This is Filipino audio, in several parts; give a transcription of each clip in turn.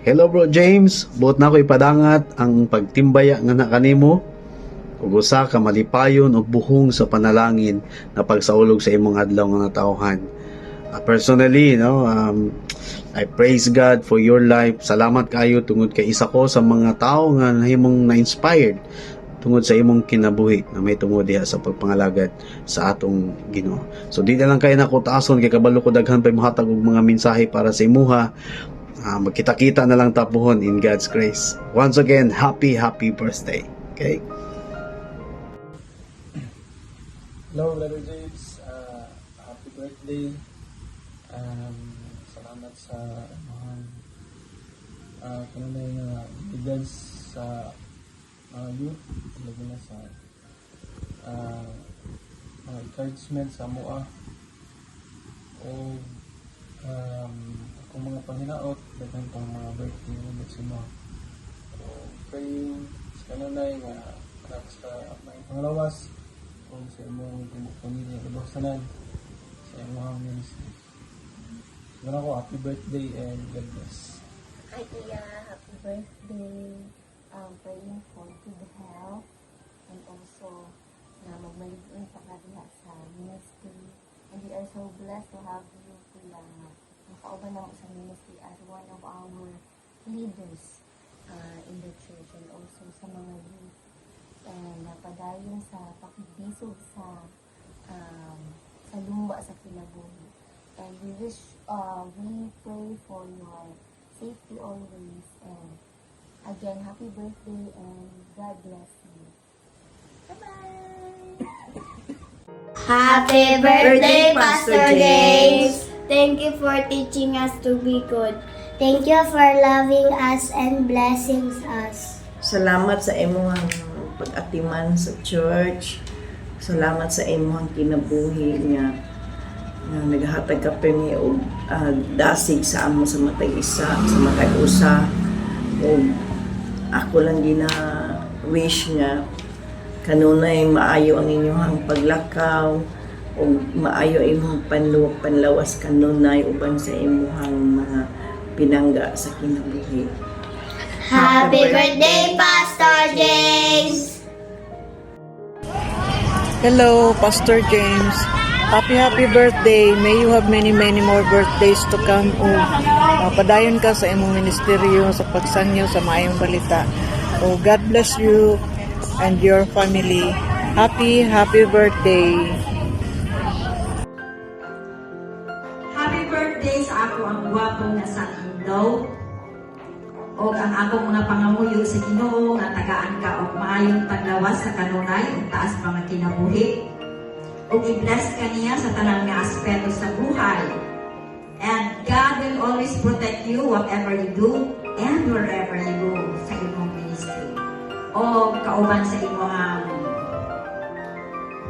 Hello bro James, buot na ko ipadangat ang pagtimbaya nga na kanimo ug usa ka malipayon ug buhong sa panalangin na pagsaulog sa imong adlaw nga natawhan. Personally, I praise God for your life. Salamat kayo tungod kay isa ko sa mga tao nga nahimong na-inspired tungod sa imong kinabuhi na may tungod diha sa pagpangalagad sa atong Ginoo. So di na lang kay nako taason kay kabalo ko daghan pa mohatag og mga mensahe para sa imuha. Magkita-kita na lang tapuhon in God's grace. Once again, happy birthday. Okay? Hello, Brother James. Happy birthday. Salamat sa kanunay nga guidance sa youth, lalo na sa mga encouragement sa mua o kung mga panghinaot, daghan pang mga birthday na magsima. So, kayo sa kanunay nga anak sa mga panglawas kung sa imong pamilya ibasanan sa imong ministry. Siguro ako, happy birthday and God bless. Hi Kuya, happy birthday. Praying for good health and also na magmaligin pa ka diha sa ministry. And we are so blessed to have you, Kuya, nga nakauban ng sa ministry as one of our leaders in the church and also sa mga youth. And napadayon sa pakibisog sa lumba sa kinabuhi. And we pray for your safety always. And again, happy birthday and God bless you. Bye-bye! Happy birthday, Pastor James! Thank you for teaching us to be good. Thank you for loving us and blessing us. Salamat sa imong pag-atiman sa church. Salamat sa imong kinabuhi nga naghatag ka pemi og dasig sa amo sa matay isa, sa matay usa. O ako lang gina wish nga kanunay maayo ang inyong paglakaw o maayo imong panlawas kanunay uban sa imong mga pinangga sa kinabuhi. Happy birthday, Pastor James! Hello, Pastor James. Happy birthday. May you have many more birthdays to come. Padayon ka sa imong ministeryo, sa pagsanyo, sa maayong balita. God bless you and your family. Happy birthday. Happy birthday sa ako ang gwapong nasa Indaw. O ang akong mga pangamuyo sa Ginoo nga tagaan ka og maayong paglawas sa kanunay ug taas mga kinabuhi. Ug i-bless ka niya sa tanang nga aspeto sa buhay. And God will always protect you whatever you do and wherever you go sa imong ministry. O kauban sa imong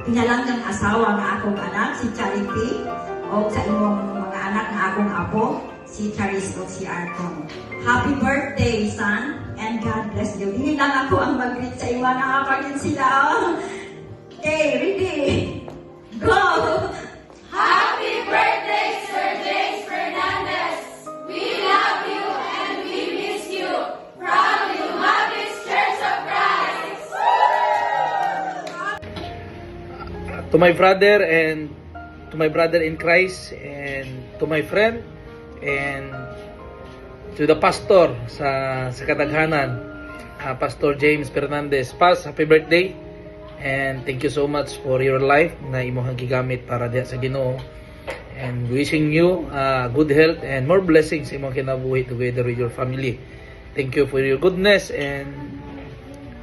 pinalanggang asawa nga akong anak si Charity o sa imong mga anak nga akong apo si Charis o si Arton. Happy birthday, son, and God bless you. Hindi lang ako ang mag-greet sa iwa, nakapagin sila. Okay, ready? Go! Happy birthday, Sir James Fernandez! We love you and we miss you from Lumabis Church of Christ! To my brother in Christ and to my friend and to the pastor sa kadaghanan, Pastor James Fernandez. Pas, happy birthday and thank you so much for your life na imong gigamit para diha sa Ginoo, and wishing you good health and more blessings sa imong kinabuhi together with your family. Thank you for your goodness and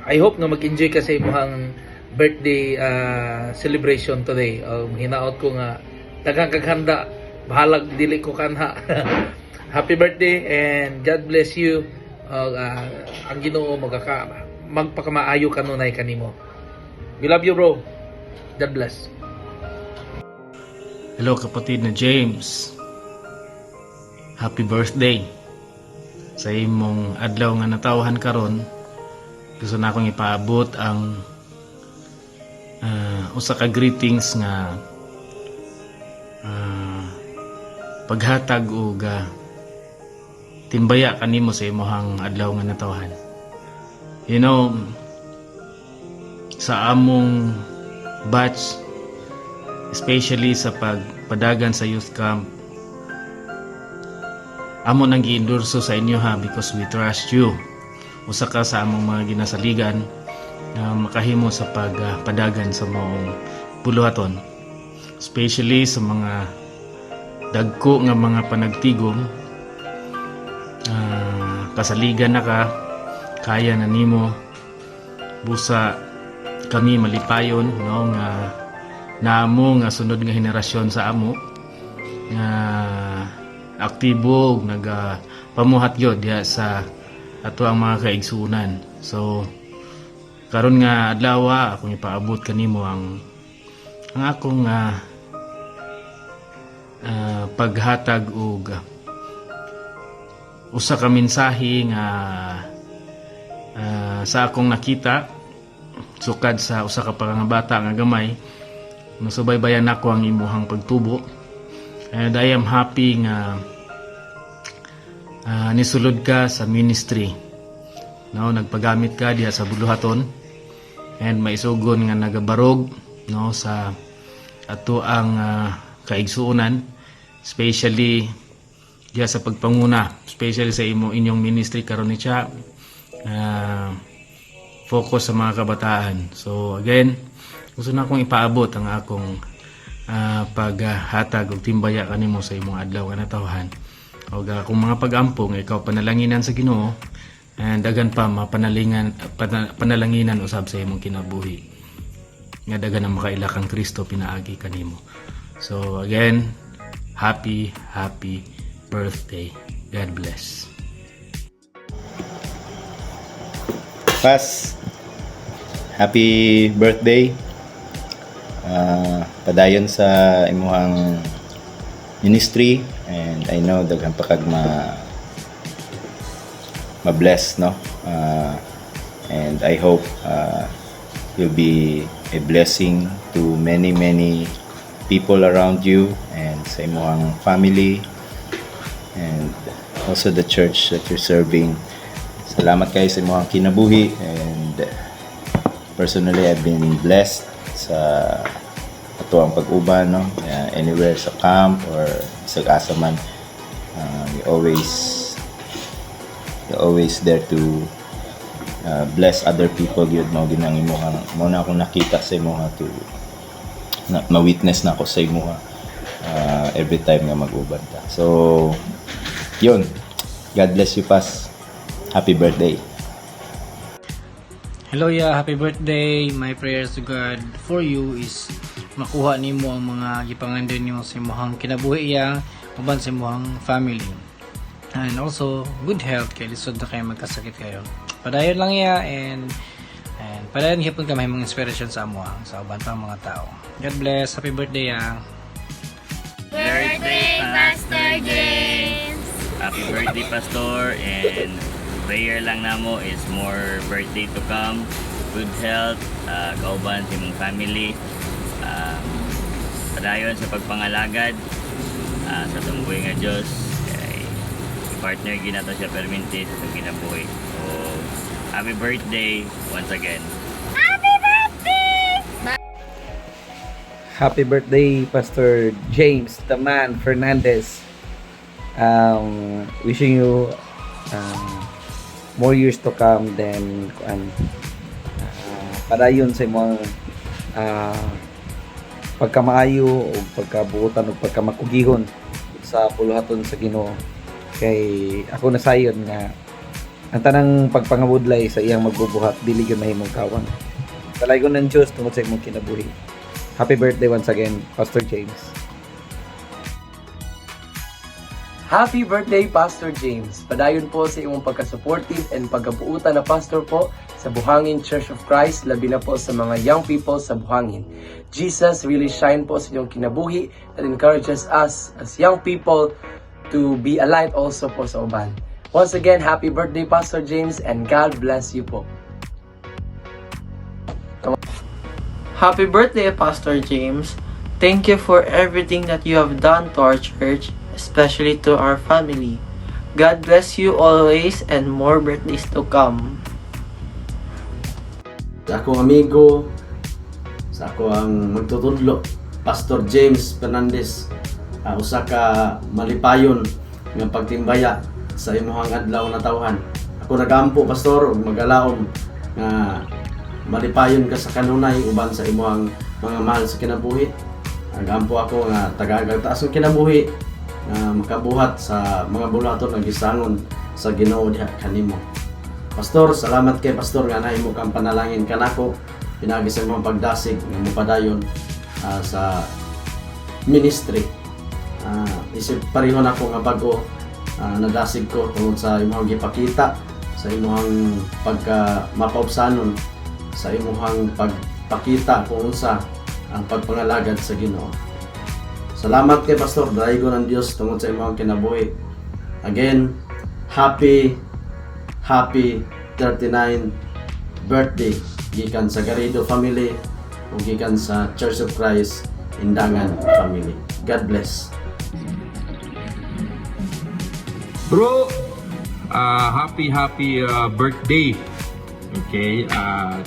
I hope na mag-enjoy ka sa imong birthday celebration today. Hinaot ko nga daghang kaghanda, bahalag dili ko kanha. Happy birthday and God bless you. Ang Ginoo magpakamaayo kanunay kanimo. We love you, bro. God bless. Hello kapatid na James. Happy birthday. Sa imong adlaw nga natawhan karon, gusto na akong ipaabot ang usa ka greetings nga paghatag og timbaya kanimo sa imong adlaw nga natawhan. You know, sa among batch, especially sa pagpadagan sa youth camp, amo nang gi-endorso sa inyo ha, because we trust you. Usa ka sa among mga ginasaligan na makahimo sa pagpadagan sa maong buluhaton, especially sa mga dagko nga mga panagtigom. Kasaligan na ka, kaya na nimo, busa kami malipayon, no, nga naamo nga sunod nga henerasyon sa amo nga aktibo nagapamuhat gyud diha sa ato ang mga kaigsunan. So karon nga adlaw akong ipaabot kanimo ang akong paghatag og usa ka mensahe nga sa akong nakita sukad sa usa ka pangabata nga gamay. Nasubaybayan ako ang imuhang pagtubo, and I am happy nga nisulod ka sa ministry, no, nagpagamit ka diha sa buluhaton, and maisugon nga nagabarog, no, sa ato ang kaigsuonan, especially diha sa pagpanguna, especially sa inyong ministry karon ni siya, focus sa mga kabataan. So again, gusto na akong ipaabot ang akong paghatag og timbaya kanimo sa imong adlaw nga natawhan. O kung mga pag-ampong ikaw panalanginan sa Ginoo, and dagan pa panalanginan usab sa imong kinabuhi nga dagan ang makaila kang Kristo pinaagi kanimo. So again, happy birthday. God bless. Pas, happy birthday. Padayon sa imuhang ministry, and I know daghan pa kag ma-bless, no? And I hope you'll be a blessing to many people around you and sa imuhang family, and also the church that you're serving. Salamat kayo sa imuhang kinabuhi, and personally I've been blessed sa ato ang pag-uban, no? Anywhere sa camp or sa asaman, you're always there to bless other people. Yun mo ginang imuha mo na akong nakita sa imuha to ma-witness na ako sa imuha every time nga mag-uban ka. So yun, God bless you, Pas. Happy birthday. Hello, happy birthday. My prayers to God for you is makuha nimo ang mga gipangandun nimo sa imong kinabuhi uban sa imong family. And also good health kay lisod na kayo magkasakit kayo. Padayon lang and padayon hipon ka may mga inspiration sa amo sa uban pang mga tao. God bless. Happy birthday Birthday, Pastor James! Happy birthday, Pastor, and prayer lang namo is more birthday to come, good health, kauban sa imong family, padayon sa pagpangalagad sa tumbuhay nga Diyos, kay partner ginato siya perminti sa itong kinabuhi. So happy birthday once again. Happy birthday, Pastor James, the man, Fernandez. Wishing you more years to come, then padayon sa imong pagkamaayo o pagkabuotan o pagkamakugihon sa puluhaton sa Ginoo. Kay ako nasayon nga ang tanang pagpangabudlay sa iyang magbubuhat dili gyud mahimong kawang. Kalaygon ng Dios tungod sa imong kinabuhi. Happy birthday once again, Pastor James. Happy birthday, Pastor James. Padayon po sa imong pagka-supportive and pagkabuutan na pastor po sa Buhangin Church of Christ, labi na po sa mga young people sa Buhangin. Jesus really shine po sa inyong kinabuhi that encourages us as young people to be aligned also po sa uban. Once again, happy birthday, Pastor James, and God bless you po. Happy birthday, Pastor James. Thank you for everything that you have done to our church, especially to our family. God bless you always and more birthdays to come. Sa akong amigo, sa ako ang magtutudlo, Pastor James Fernandez, usa ka malipayon nga pagtimbaya sa imuhang adlaw na tawhan. Ako nagampo, Pastor, ug magalaom nga malipayon ka sa kanunay uban sa imuhang mga mahal sa kinabuhi. Nagampo ako nga taga-taas ng kinabuhi nga makabuhat sa mga bulaton nga gisangon sa Ginoo diha kanimo. Pastor, salamat kay Pastor nga nahimo kang panalangin kanako pinagi sa imong pagdasig nga mopadayon sa ministry. Isip pareho na ko nga bago nadasig ko tungod sa imong gipakita sa imong pagka mapaubsanon sa imong pagpakita kung unsa ang pagpangalagad sa Ginoo. Salamat kay Pastor, daigo ng Dios tungod sa imong kinabuhi. Again, happy 39th birthday gikan sa Garrido family o gikan sa Church of Christ Indangan family. God bless. Bro, happy birthday. Okay,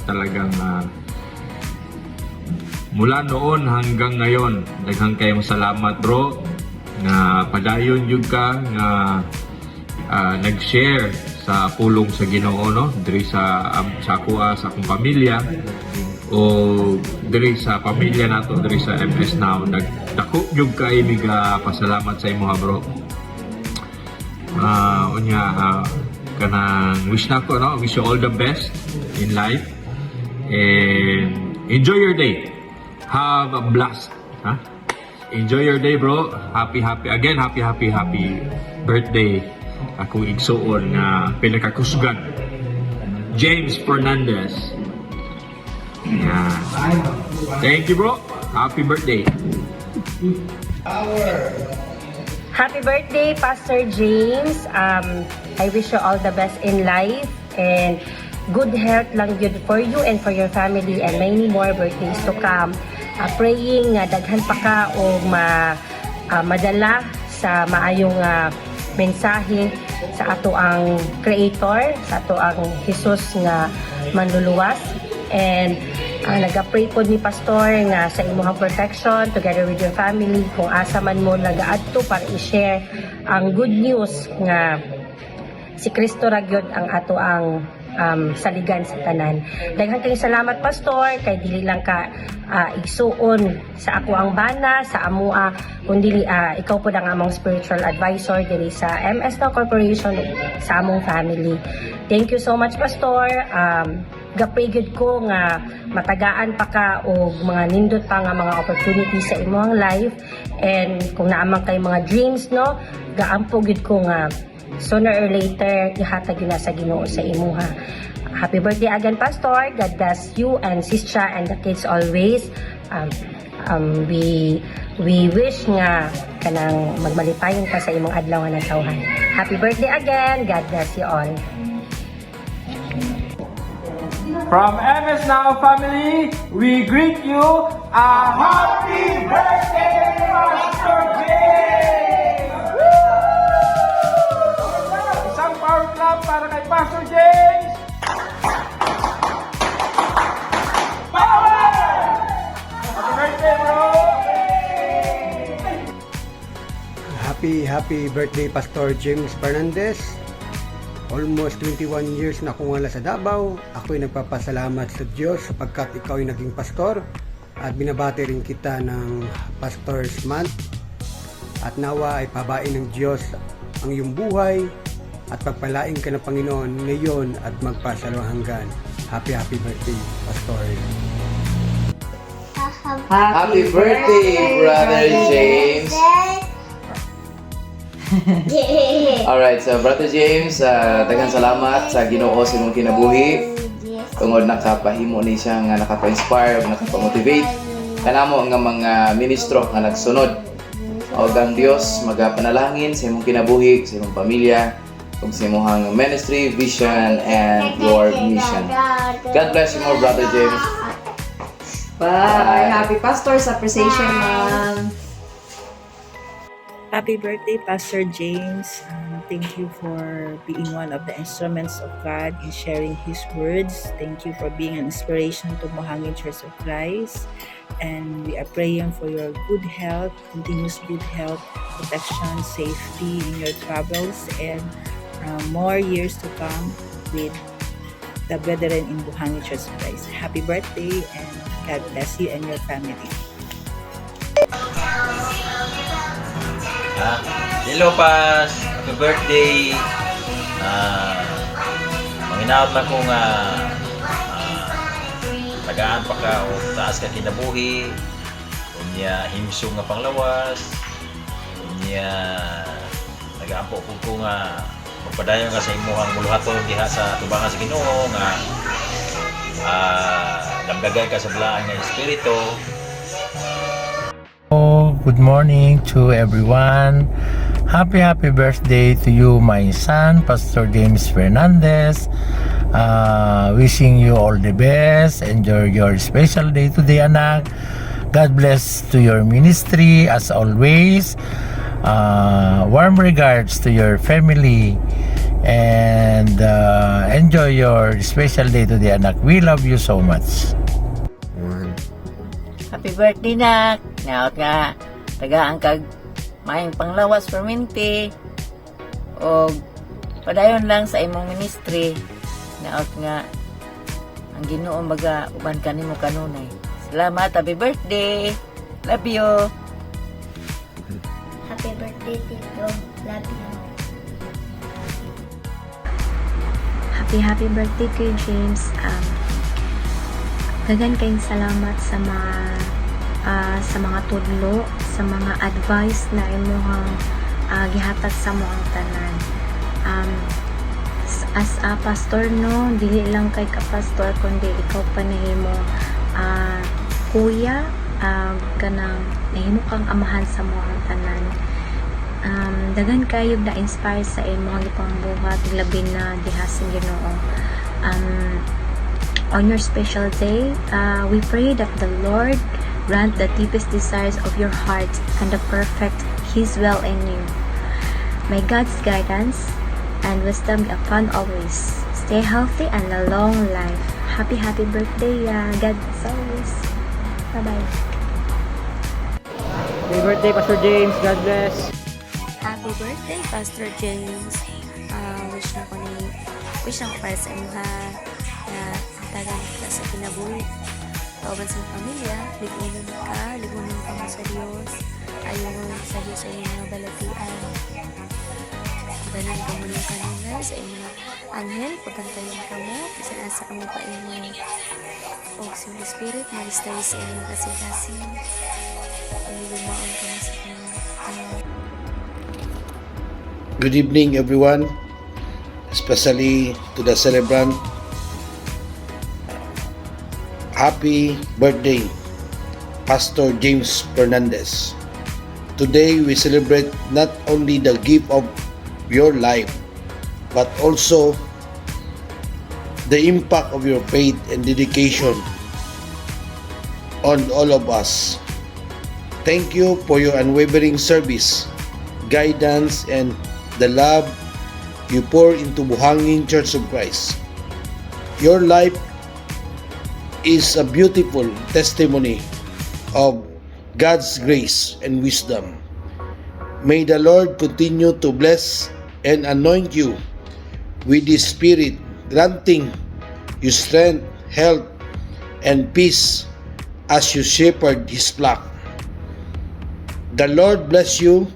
talagang mula noon hanggang ngayon, daghang kayong salamat bro na padayon jud ka nga nag-share sa pulong sa Ginoo no diri sa kuha sa akong pamilya o diri sa pamilya nato diri sa MS Now. Dako jud kay miga pasalamat sa imo ha bro. Kanang wish nako no, wish you all the best in life and enjoy your day. Have a blast, ha? Enjoy your day, bro. Happy birthday. Akong igsuon nga pinakakusgan, James Fernandez. Yeah. Thank you, bro. Happy birthday. Happy birthday, Pastor James. I wish you all the best in life and good health lang yun for you and for your family and many more birthdays to come. Praying daghan pa ka o madala sa maayong mensahe sa ato ang Creator, sa ato ang Jesus nga manluluwas. And nag-pray po ni Pastor nga sa imong protection together with your family kung asa man mo nagaadto para i-share ang good news nga si Kristo ra gyud ang ato ang saligan sa tanan. Daghang kayong salamat Pastor kay dili lang ka igsuon sa ako ang bana sa amua kundi ikaw po ang among spiritual advisor diri sa MS Now Corporation sa among family. Thank you so much Pastor. Gapray gyud ko nga matagaan pa ka og mga nindot pa nga mga opportunities sa imong life and kung naamang kay mga dreams no gaampo gyud ko nga sooner or later ihatag yun na sa Ginoo sa imuha. Happy birthday again Pastor. God bless you and sister and the kids always. We wish nga kanang magmalipayon ka sa imong adlaw nga tawhan. Happy birthday again. God bless you all. From MS Now family, we greet you a happy birthday, Pastor James! Isang power clap para kay Pastor James! Power! Happy birthday, bro! Happy birthday, Pastor James Fernandez. Almost 21 years na akong wala sa Davao. Ako'y nagpapasalamat sa Diyos sapagkat ikaw ay naging pastor at binabati rin kita ng Pastor's Month. At nawa ay pabain ng Diyos ang iyong buhay at pagpalain ka ng Panginoon ngayon at magpasalawang hanggan. Happy birthday, Pastor. Happy birthday, Brother James. Alright, so Brother James, daghang salamat sa Ginoo sa imong kinabuhi. Tungod nakapahimo ni siya nga nakapa-inspire, nakapa-motivate kanamo nga mga ministro nga nagsunod. O ang Dios magapanalangin sa imong kinabuhi, sa imong pamilya, ug sa imong ministry, vision, and your mission. God bless you more, Brother James. Bye! Happy Pastor's Appreciation Month! Happy birthday, Pastor James. Thank you for being one of the instruments of God in sharing His words. Thank you for being an inspiration to Buhangin Church of Christ. And we are praying for your good health, continuous good health, protection, safety in your travels, and more years to come with the brethren in Buhangin Church of Christ. Happy birthday, and God bless you and your family. Hello, Pas. Happy birthday. Manginaot na kung tagaan pa ka o taas ka kinabuhi. Unya himsong nga panglawas. Unya nagaampo ko nga magpadayon ka sa imuhang muluhaton diha sa tubangan sa Ginoo nga damdagay ka sa blaan nga espiritu. Good morning to everyone. Happy birthday to you, my son, Pastor James Fernandez. Wishing you all the best. Enjoy your special day today, anak. God bless to your ministry as always. Warm regards to your family. And enjoy your special day today, anak. We love you so much. Happy birthday, nak. Naot nga tagaan kag maayong panglawas perminti o padayon lang sa imong ministry. Naot nga ang Ginoo baga uban kanimo kanunay. Salamat, happy birthday. Love you. Happy birthday, Tito. Love you. Happy birthday kay James. Dagan kayong salamat sa mga tudlo, sa mga advice na imuhang gihatag sa moang tanan. As a pastor, no, dili lang kay ka pastor kundi ikaw pa nahimo kuya, kanang nahimo kang amahan sa moang tanan. Dagan kayo na inspire sa imong ipangbuhat labi na diha sa Ginoo. On your special day, we pray that the Lord grant the deepest desires of your heart and the perfect His will in you. May God's guidance and wisdom be upon always. Stay healthy and a long life. Happy birthday, God bless always. Bye-bye. Happy birthday, Pastor James. God bless. Happy birthday, Pastor James. Wish na ko para sa imuha na tagan ka sa kinabuhi. Kauban sa pamilya, ligunan ka mo sa Diyos. Ayaw sa Diyos sa inyong mga balatian. Ganun ka mo ng kanunay sa inyong anghel, pagkantayin ka mo, kasi nasa ka mo pa inyong o sa Holy Spirit, mag-stay sa inyong kasing-kasing. Ang lumaon ka mo sa inyong Good evening, everyone, especially to the celebrant. Happy birthday, Pastor James Fernandez. Today we celebrate not only the gift of your life, but also the impact of your faith and dedication on all of us. Thank you for your unwavering service, guidance, and the love you pour into Buhangin Church of Christ. Your life is a beautiful testimony of God's grace and wisdom. May the Lord continue to bless and anoint you with His Spirit, granting you strength, health, and peace as you shepherd His flock. The Lord bless you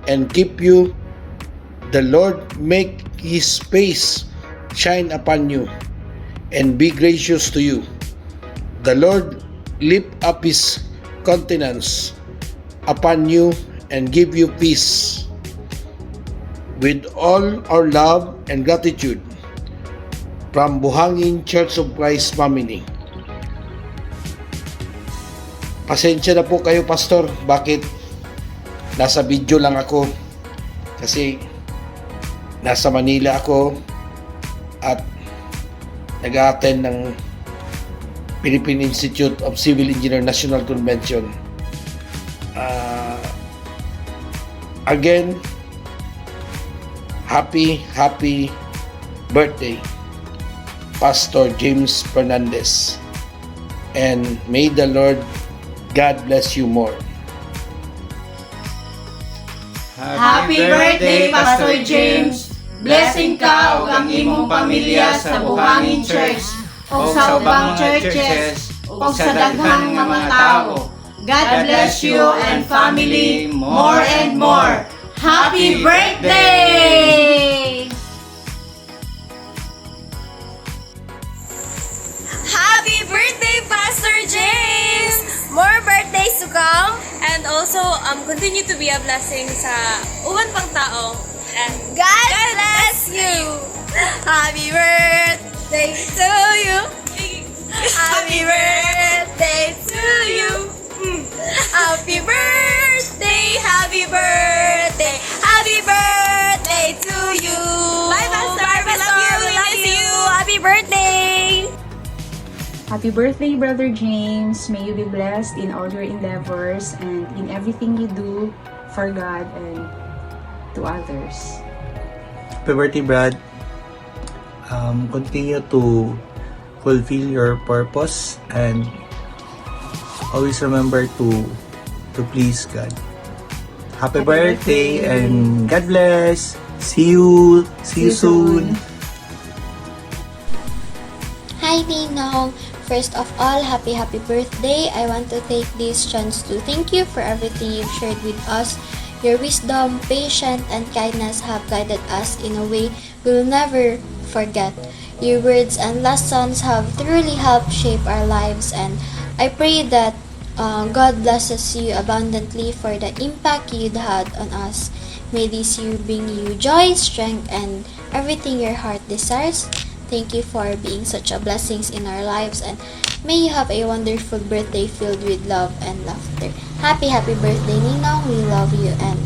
and keep you. The Lord make His face shine upon you and be gracious to you. The Lord lift up His countenance upon you and give you peace. With all our love and gratitude from Buhangin Church of Christ family. Pasensya na po kayo, Pastor, bakit nasa video lang ako, kasi nasa Manila ako at nag-attend ng Philippine Institute of Civil Engineer National Convention. Again, happy birthday, Pastor James Fernandez. And may the Lord God bless you more. Happy birthday, Pastor James! Blessing ka ug ang imong pamilya sa Buhangin Church ug sa ubang churches ug sa daghang mga tao. God bless you and family more and more. Happy birthday! Happy birthday, Pastor James! More birthdays to come. And also, continue to be a blessing sa uban pang tao. And God bless you! Happy birthday to you! Happy birthday to you! Happy birthday! Happy birthday! Happy birthday to you! Bye, Pastor! We love you! We miss you! Happy birthday! Happy birthday, Brother James. May you be blessed in all your endeavors and in everything you do for God and to others. Happy birthday, Brad. Continue to fulfill your purpose and always remember to please God. Happy birthday and God bless. See you soon. Hi, Ninong. First of all, happy birthday. I want to take this chance to thank you for everything you've shared with us. Your wisdom, patience, and kindness have guided us in a way we'll never forget. Your words and lessons have truly helped shape our lives, and I pray that God blesses you abundantly for the impact you'd had on us. May this year bring you joy, strength, and everything your heart desires. Thank you for being such a blessing in our lives, and may you have a wonderful birthday filled with love and laughter. Happy birthday, Ninong. We love you and